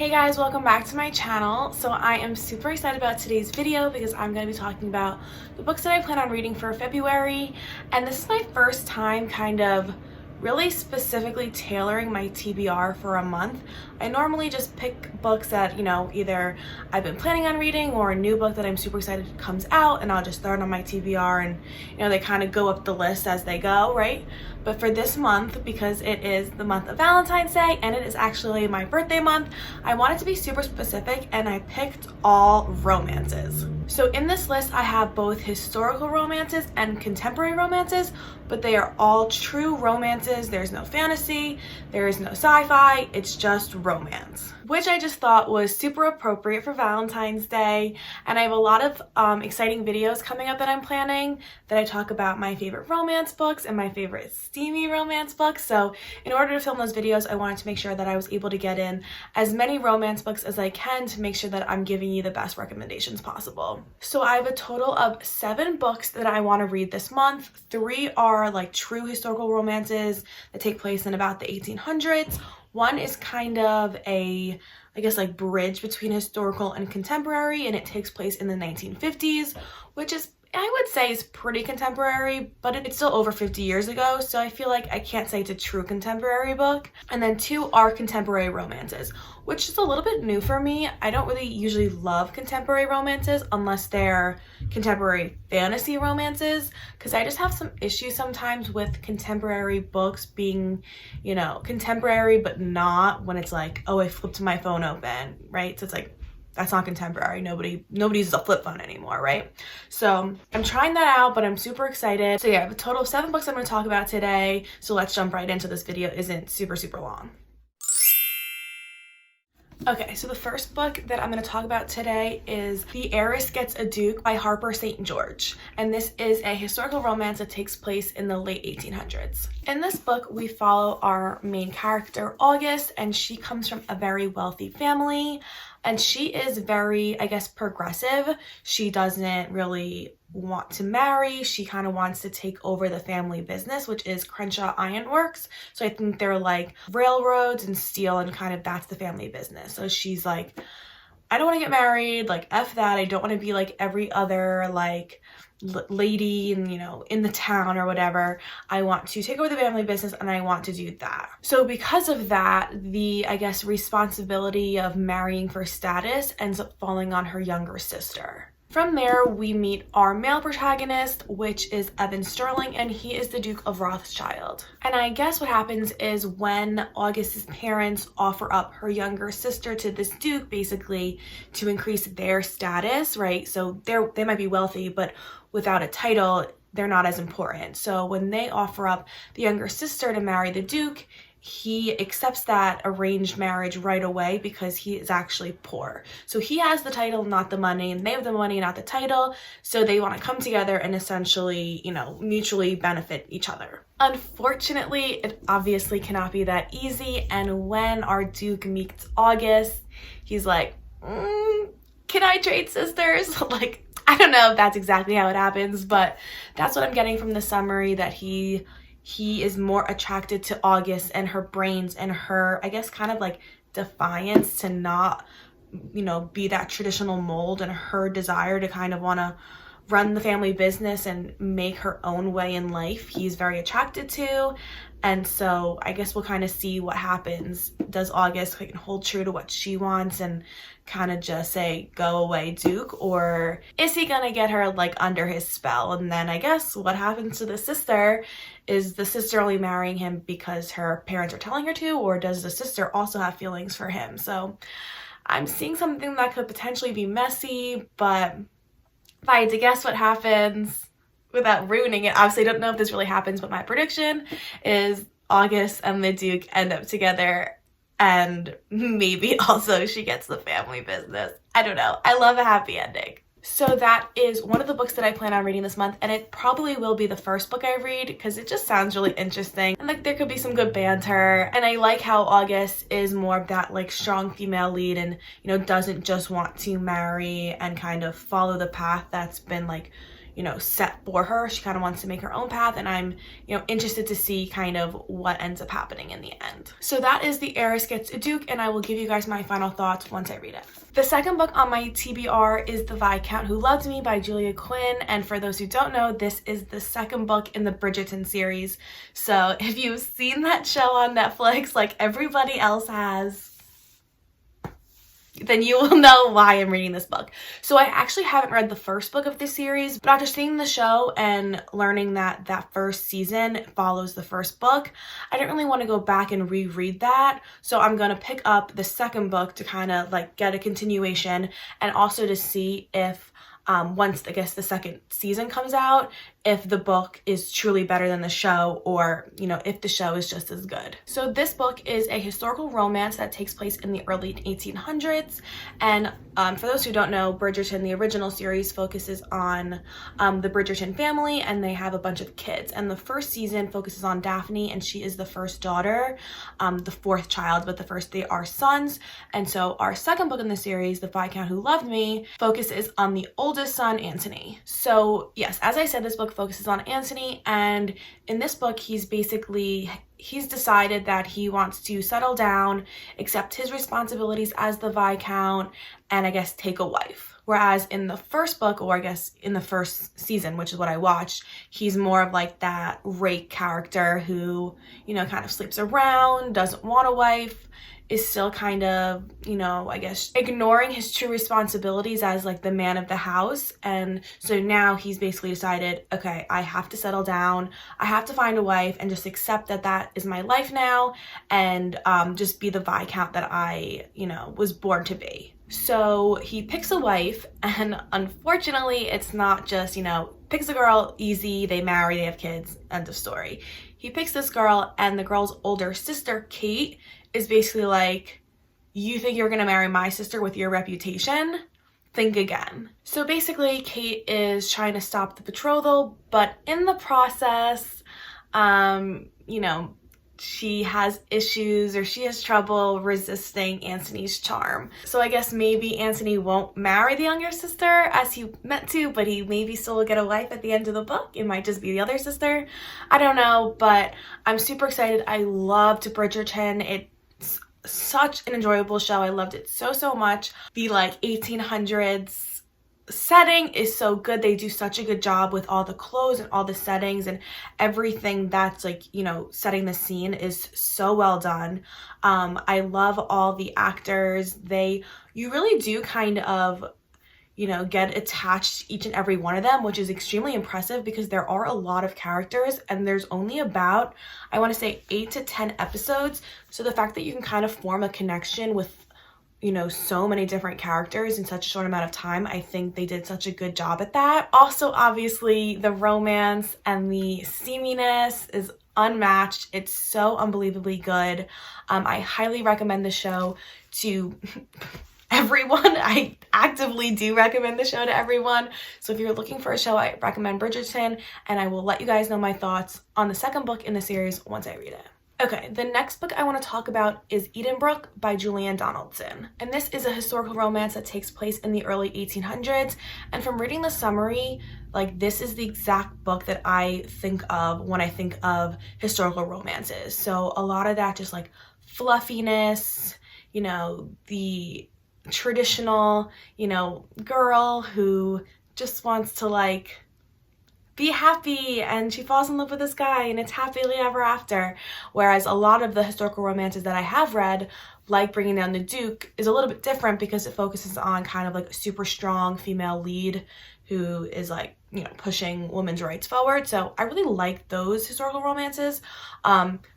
Hey guys, welcome back to my channel. So I am super excited about today's video because I'm going to be talking about the books that I plan on reading for February, and this is my first time kind of really specifically tailoring my TBR for a month. I normally just pick books that, either I've been planning on reading or a new book that I'm super excited comes out, and I'll just throw it on my TBR, and they kind of go up the list as they go, right? But for this month, because it is the month of Valentine's Day and it is actually my birthday month, I wanted to be super specific and I picked all romances. So in this list, I have both historical romances and contemporary romances, but they are all true romances. There's no fantasy, there is no sci-fi, it's just romance, which I just thought was super appropriate for Valentine's Day. And I have a lot of exciting videos coming up that I'm planning that I talk about my favorite romance books and my favorite steamy romance books. So in order to film those videos, I wanted to make sure that I was able to get in as many romance books as I can to make sure that I'm giving you the best recommendations possible. So I have a total of 7 books that I want to read this month. 3 are like true historical romances that take place in about the 1800s. One is kind of a, like bridge between historical and contemporary, and it takes place in the 1950s, which is, I would say, is pretty contemporary, but it's still over 50 years ago, so I feel like I can't say it's a true contemporary book. And then 2 are contemporary romances, which is a little bit new for me. I don't really usually love contemporary romances unless they're contemporary fantasy romances, because I just have some issues sometimes with contemporary books being, contemporary but not, when it's like, oh, I flipped my phone open, right? So it's like, that's not contemporary. Nobody uses a flip phone anymore, right? So I'm trying that out, but I'm super excited. So yeah, I have a total of 7 books I'm going to talk about today. So let's jump right into this video. Isn't super long. Okay, so the first book that I'm going to talk about today is The Heiress Gets a Duke by Harper St. George. And this is a historical romance that takes place in the late 1800s. In this book, we follow our main character, August, and she comes from a very wealthy family. And she is very, progressive. She doesn't really want to marry. She kind of wants to take over the family business, which is Crenshaw Ironworks. So I think they're like railroads and steel, and kind of that's the family business. So she's like, I don't want to get married, like F that. I don't want to be like every other lady in the town or whatever. I want to take over the family business, and I want to do that. So because of that, the responsibility of marrying for status ends up falling on her younger sister. From there, we meet our male protagonist, which is Evan Sterling, and he is the Duke of Rothschild. And I guess what happens is when August's parents offer up her younger sister to this Duke, basically to increase their status, right? So they might be wealthy, but without a title, they're not as important. So when they offer up the younger sister to marry the Duke, he accepts that arranged marriage right away because he is actually poor. So he has the title, not the money, and they have the money, not the title. So they want to come together and essentially, mutually benefit each other. Unfortunately, it obviously cannot be that easy. And when our Duke meets August, he's like, can I trade sisters? I don't know if that's exactly how it happens, but that's what I'm getting from the summary, that he is more attracted to August and her brains and her, kind of defiance to not, be that traditional mold, and her desire to kind of want to run the family business and make her own way in life. He's very attracted to. And so I guess we'll kind of see what happens. Does August hold true to what she wants and kind of just say, go away, Duke? Or is he gonna get her under his spell? And then I guess what happens to the sister, is the sister only marrying him because her parents are telling her to, or does the sister also have feelings for him? So I'm seeing something that could potentially be messy, but if I had to guess what happens, without ruining it, obviously I don't know if this really happens, but my prediction is August and the Duke end up together, and maybe also she gets the family business. I don't know. I love a happy ending. So that is one of the books that I plan on reading this month, and it probably will be the first book I read because it just sounds really interesting, and there could be some good banter. And I like how August is more of that strong female lead, and doesn't just want to marry and kind of follow the path that's been you know, set for her. She kind of wants to make her own path, and I'm, you know, interested to see kind of what ends up happening in the end. So that is The Heiress Gets a Duke, and I will give you guys my final thoughts once I read it. The second book on my TBR is The Viscount Who Loved Me by Julia Quinn, and for those who don't know, this is the second book in the Bridgerton series. So if you've seen that show on Netflix like everybody else has, then you will know why I'm reading this book. So I actually haven't read the first book of this series, but after seeing the show and learning that that first season follows the first book, I didn't really want to go back and reread that. So I'm going to pick up the second book to kind of like get a continuation, and also to see if once I guess the second season comes out, if the book is truly better than the show, or, you know, if the show is just as good. So this book is a historical romance that takes place in the early 1800s, and for those who don't know, Bridgerton, the original series, focuses on the Bridgerton family, and they have a bunch of kids, and the first season focuses on Daphne, and she is the first daughter, the fourth child, but the first they are sons. And so our second book in the series, The Viscount Who Loved Me, focuses on the oldest son, Anthony. So yes, as I said, this book focuses on Anthony, and in this book he's decided that he wants to settle down, accept his responsibilities as the Viscount, and I guess take a wife. Whereas in the first book, or I guess in the first season, which is what I watched, he's more of like that rake character who, you know, kind of sleeps around, doesn't want a wife, is still kind of, you know, I guess ignoring his true responsibilities as like the man of the house. And so now he's basically decided, okay, I have to settle down, I have to find a wife, and just accept that that is my life now, and just be the Viscount that I, you know, was born to be. So he picks a wife, and unfortunately it's not just, you know, picks a girl, easy, they marry, they have kids, end of story. He picks this girl, and the girl's older sister, Kate, is basically like, you think you're gonna marry my sister with your reputation? Think again. So basically Kate is trying to stop the betrothal, but in the process, you know, she has issues, or she has trouble resisting Anthony's charm. So I guess maybe Anthony won't marry the younger sister as he meant to, but he maybe still will get a wife at the end of the book. It might just be the other sister. I don't know, but I'm super excited. I loved Bridgerton. It's such an enjoyable show. I loved it so much. The like 1800s setting is so good. They do such a good job with all the clothes and all the settings, and everything that's like, you know, setting the scene is so well done. I love all the actors. You really do kind of, you know, get attached to each and every one of them, which is extremely impressive because there are a lot of characters, and there's only about, I want to say, 8 to 10 episodes. So the fact that you can kind of form a connection with, you know, so many different characters in such a short amount of time, I think they did such a good job at that. Also, obviously, the romance and the steaminess is unmatched. It's so unbelievably good. I highly recommend the show to everyone. I actively do recommend the show to everyone. So if you're looking for a show, I recommend Bridgerton, and I will let you guys know my thoughts on the second book in the series once I read it. Okay, the next book I want to talk about is Edenbrook by Julianne Donaldson. And this is a historical romance that takes place in the early 1800s. And from reading the summary, like, this is the exact book that I think of when I think of historical romances. So a lot of that just like fluffiness, you know, the traditional, you know, girl who just wants to like be happy, and she falls in love with this guy, and it's happily ever after. Whereas a lot of the historical romances that I have read, like Bringing Down the Duke, is a little bit different because it focuses on kind of like a super strong female lead who is like, you know, pushing women's rights forward. So I really like those historical romances.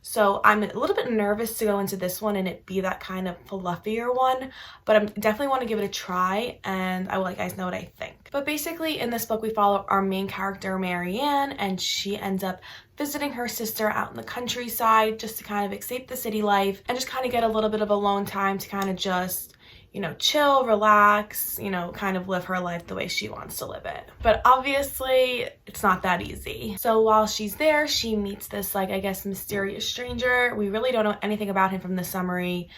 So I'm a little bit nervous to go into this one and it be that kind of fluffier one, but I definitely want to give it a try, and I will let you guys know what I think. But basically in this book we follow our main character, Marianne, and she ends up visiting her sister out in the countryside just to kind of escape the city life and just kind of get a little bit of alone time to kind of just, you know, chill, relax, you know, kind of live her life the way she wants to live it. But obviously it's not that easy. So while she's there, she meets this, like, I guess, mysterious stranger. We really don't know anything about him from the summary.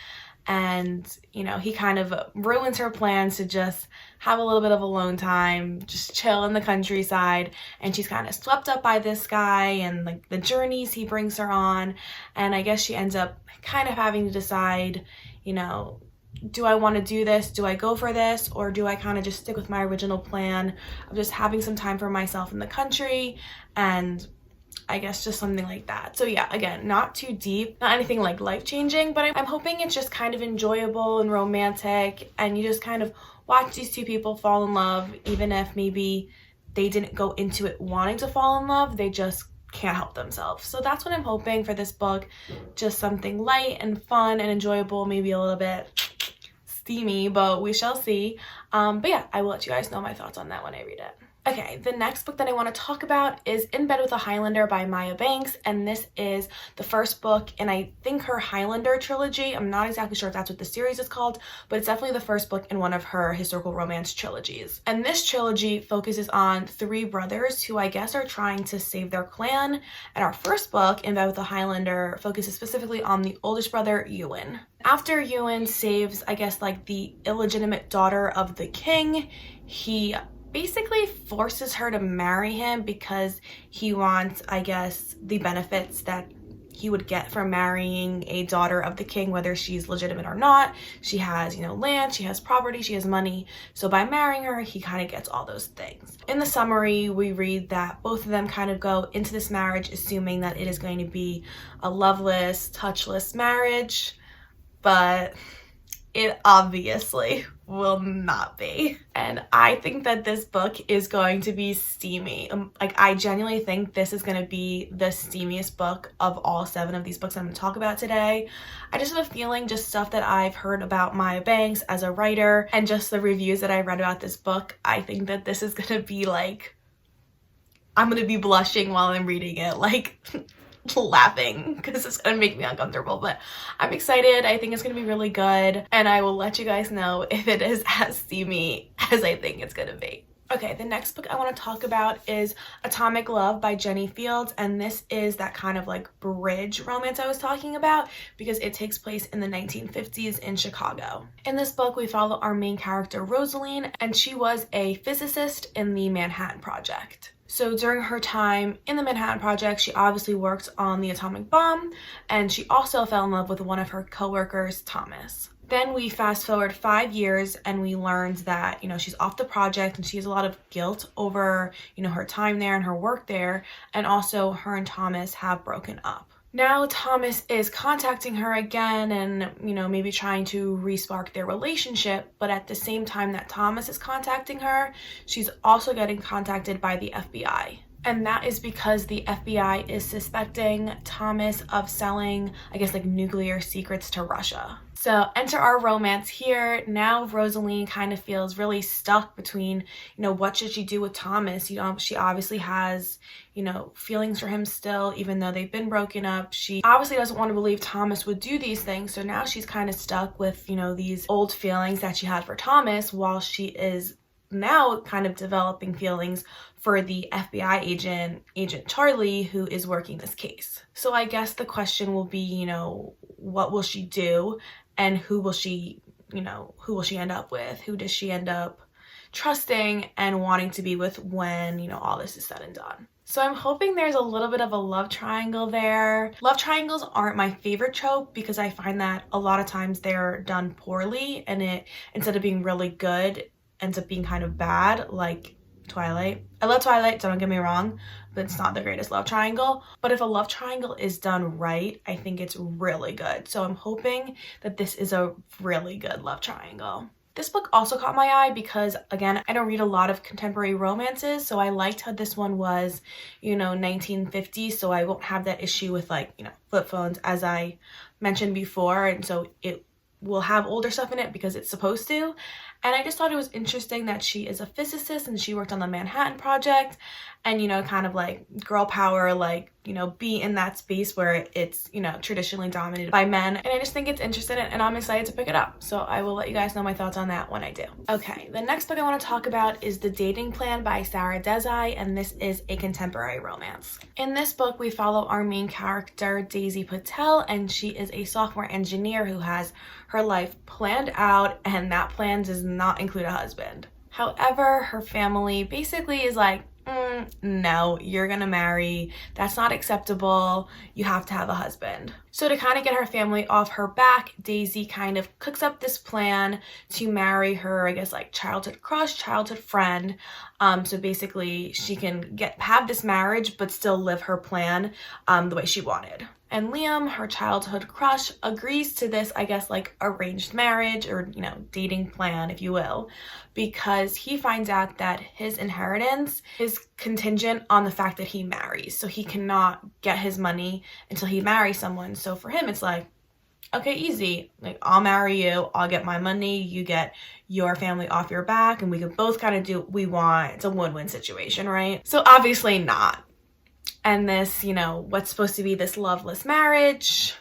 and you know, he kind of ruins her plans to just have a little bit of alone time, just chill in the countryside, and she's kind of swept up by this guy and like the journeys he brings her on. And I guess she ends up kind of having to decide, you know, do I want to do this? Do I go for this? Or do I kind of just stick with my original plan of just having some time for myself in the country? And I guess just something like that. So yeah, again, not too deep, not anything like life-changing, but I'm hoping it's just kind of enjoyable and romantic, and you just kind of watch these two people fall in love, even if maybe they didn't go into it wanting to fall in love, they just can't help themselves. So that's what I'm hoping for this book, just something light and fun and enjoyable, maybe a little bit steamy, but we shall see. But yeah, I will let you guys know my thoughts on that when I read it. Okay, the next book that I want to talk about is In Bed with a Highlander by Maya Banks, and this is the first book in, I think, her Highlander trilogy. I'm not exactly sure if that's what the series is called, but it's definitely the first book in one of her historical romance trilogies. And this trilogy focuses on three brothers who I guess are trying to save their clan, and our first book, In Bed with a Highlander, focuses specifically on the oldest brother, Ewan. After Ewan saves, I guess, like the illegitimate daughter of the king, he basically forces her to marry him because he wants, I guess, the benefits that he would get from marrying a daughter of the king, whether she's legitimate or not. She has, you know, land, she has property, she has money. So by marrying her, he kind of gets all those things. In the summary, we read that both of them kind of go into this marriage assuming that it is going to be a loveless, touchless marriage, but it obviously will not be. And I think that this book is going to be steamy. Like, I genuinely think this is going to be the steamiest book of all 7 of these books I'm going to talk about today. I just have a feeling, just stuff that I've heard about Maya Banks as a writer and just the reviews that I read about this book, I think that this is going to be like, I'm going to be blushing while I'm reading it, like laughing, because it's gonna make me uncomfortable. But I'm excited. I think it's gonna be really good, and I will let you guys know if it is as steamy as I think it's gonna be. Okay, the next book I want to talk about is Atomic Love by Jennie Fields, and this is that kind of like bridge romance I was talking about because it takes place in the 1950s in Chicago. In this book, we follow our main character, Rosaline, and she was a physicist in the Manhattan Project. So during her time in the Manhattan Project, she obviously worked on the atomic bomb, and she also fell in love with one of her coworkers, Thomas. Then we fast forward 5 years and we learned that, you know, she's off the project and she has a lot of guilt over, you know, her time there and her work there, and also her and Thomas have broken up. Now Thomas is contacting her again and, you know, maybe trying to re-spark their relationship, but at the same time that Thomas is contacting her, she's also getting contacted by the FBI. And that is because the FBI is suspecting Thomas of selling, I guess, like nuclear secrets to Russia. So enter our romance here. Now Rosaline kind of feels really stuck between, you know, what should she do with Thomas? You know, she obviously has, you know, feelings for him still, even though they've been broken up. She obviously doesn't want to believe Thomas would do these things. So now she's kind of stuck with, you know, these old feelings that she had for Thomas, while she is now kind of developing feelings for the FBI agent Charlie, who is working this case. So I guess the question will be, you know, what will she do, and who will she end up with? Who does she end up trusting and wanting to be with when, you know, all this is said and done? So I'm hoping there's a little bit of a love triangle there. Love triangles aren't my favorite trope because I find that a lot of times they're done poorly, and it, instead of being really good, ends up being kind of bad, like Twilight. I love Twilight, don't get me wrong, but it's not the greatest love triangle. But if a love triangle is done right, I think it's really good. So I'm hoping that this is a really good love triangle. This book also caught my eye because, again, I don't read a lot of contemporary romances, so I liked how this one was, you know, 1950s, so I won't have that issue with, like, you know, flip phones, as I mentioned before, and so it will have older stuff in it because it's supposed to. And I just thought it was interesting that she is a physicist and she worked on the Manhattan Project, and, you know, kind of like girl power, like you know, be in that space where it's, you know, traditionally dominated by men. And I just think it's interesting and I'm excited to pick it up. So I will let you guys know my thoughts on that when I do. Okay, the next book I want to talk about is The Dating Plan by Sara Desai, and this is a contemporary romance. In this book, we follow our main character, Daisy Patel, and she is a software engineer who has her life planned out, and that plan does not include a husband. However, her family basically is like, no, you're gonna marry. That's not acceptable. You have to have a husband. So to kind of get her family off her back, Daisy kind of cooks up this plan to marry her, I guess, like childhood crush, childhood friend. So basically she can have this marriage but still live her plan the way she wanted. And Liam, her childhood crush, agrees to this, I guess, like arranged marriage or, you know, dating plan, if you will, because he finds out that his inheritance is contingent on the fact that he marries. So he cannot get his money until he marries someone. So for him, it's like, okay, easy. Like, I'll marry you. I'll get my money. You get your family off your back and we can both kind of do what we want. It's a win-win situation, right? So obviously not. And this, you know, what's supposed to be this loveless marriage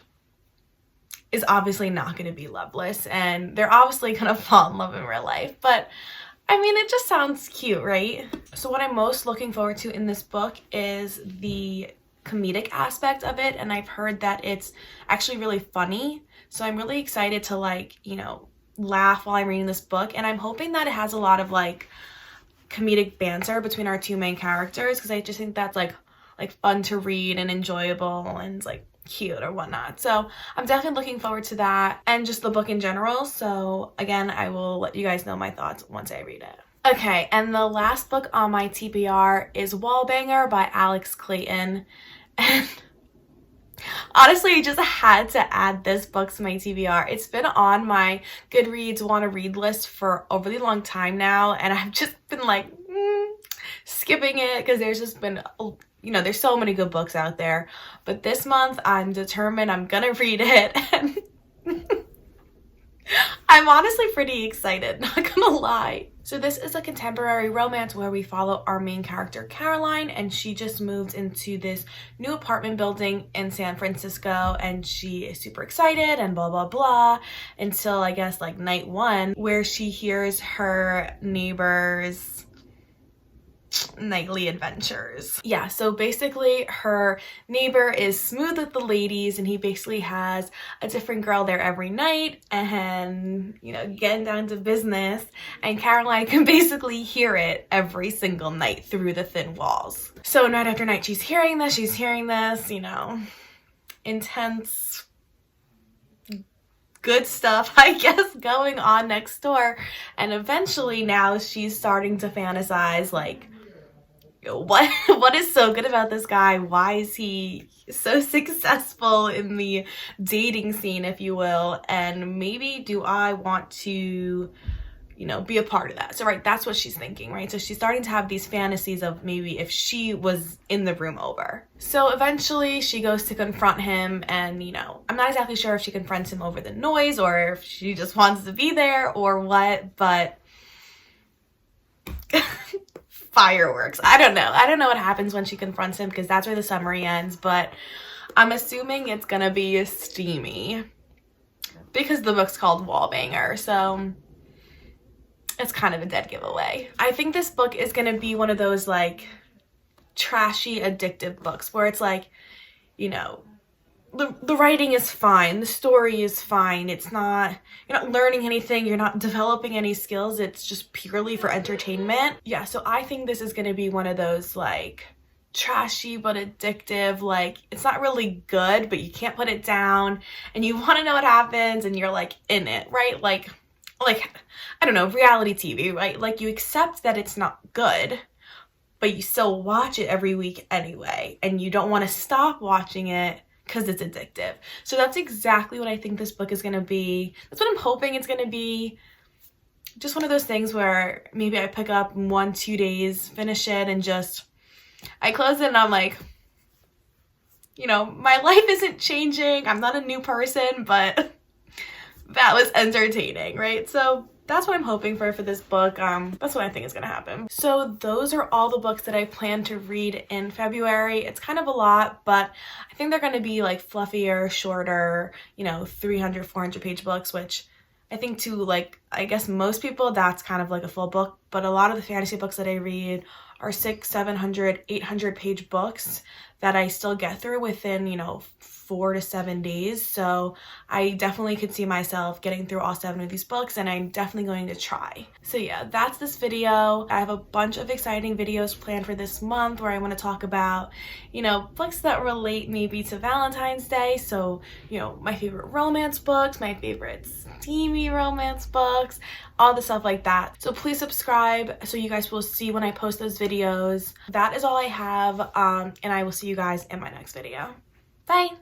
is obviously not going to be loveless. And they're obviously going to fall in love in real life. But, I mean, it just sounds cute, right? So what I'm most looking forward to in this book is the comedic aspect of it. And I've heard that it's actually really funny. So I'm really excited to, like, you know, laugh while I'm reading this book. And I'm hoping that it has a lot of, like, comedic banter between our two main characters. Because I just think that's, like fun to read and enjoyable and like cute or whatnot. So I'm definitely looking forward to that and just the book in general. So again, I will let you guys know my thoughts once I read it. Okay, and the last book on my TBR is Wallbanger by Alex Clayton. And honestly, I just had to add this book to my TBR. It's been on my Goodreads want to read list for a really long time now, and I've just been like skipping it because there's just been, you know, there's so many good books out there. But this month, I'm determined I'm gonna read it. And I'm honestly pretty excited, not gonna lie. So this is a contemporary romance where we follow our main character, Caroline, and she just moved into this new apartment building in San Francisco, and she is super excited and blah, blah, blah, until I guess like night one, where she hears her neighbors' nightly adventures. Yeah, so basically her neighbor is smooth with the ladies and he basically has a different girl there every night and, you know, getting down to business, and Caroline can basically hear it every single night through the thin walls. So night after night she's hearing this, you know, intense good stuff, I guess, going on next door. And eventually now she's starting to fantasize like, what is so good about this guy? Why is he so successful in the dating scene, if you will? And maybe do I want to, you know, be a part of that? So, right, that's what she's thinking, right? So she's starting to have these fantasies of maybe if she was in the room over. So eventually she goes to confront him, and, you know, I'm not exactly sure if she confronts him over the noise or if she just wants to be there or what, but fireworks. I don't know what happens when she confronts him because that's where the summary ends, but I'm assuming it's gonna be steamy because the book's called Wallbanger, so it's kind of a dead giveaway. I think this book is gonna be one of those like trashy addictive books where it's like, you know, the writing is fine, the story is fine, it's not, you're not learning anything, you're not developing any skills, it's just purely for entertainment. Yeah, so I think this is gonna be one of those like trashy but addictive, like it's not really good but you can't put it down and you want to know what happens and you're like in it, right? Like I don't know, reality TV, right? Like you accept that it's not good but you still watch it every week anyway and you don't want to stop watching it because it's addictive. So that's exactly what I think this book is going to be. That's what I'm hoping it's going to be. Just one of those things where maybe I pick up in 1-2 days, finish it, and just, I close it and I'm like, you know, my life isn't changing. I'm not a new person, but that was entertaining, right? So that's what I'm hoping for this book. That's what I think is gonna happen. So those are all the books that I plan to read in February. It's kind of a lot, but I think they're gonna be like fluffier, shorter, you know, 300, 400 page books, which I think to like, I guess most people that's kind of like a full book, but a lot of the fantasy books that I read are 600, 700, 800 page books that I still get through within, you know, 4 to 7 days. So I definitely could see myself getting through all 7 of these books, and I'm definitely going to try. So yeah, that's this video. I have a bunch of exciting videos planned for this month where I want to talk about, you know, books that relate maybe to Valentine's Day. So, you know, my favorite romance books, my favorite steamy romance books, all the stuff like that. So please subscribe so you guys will see when I post those videos. That is all I have, and I will see you guys in my next video. Bye!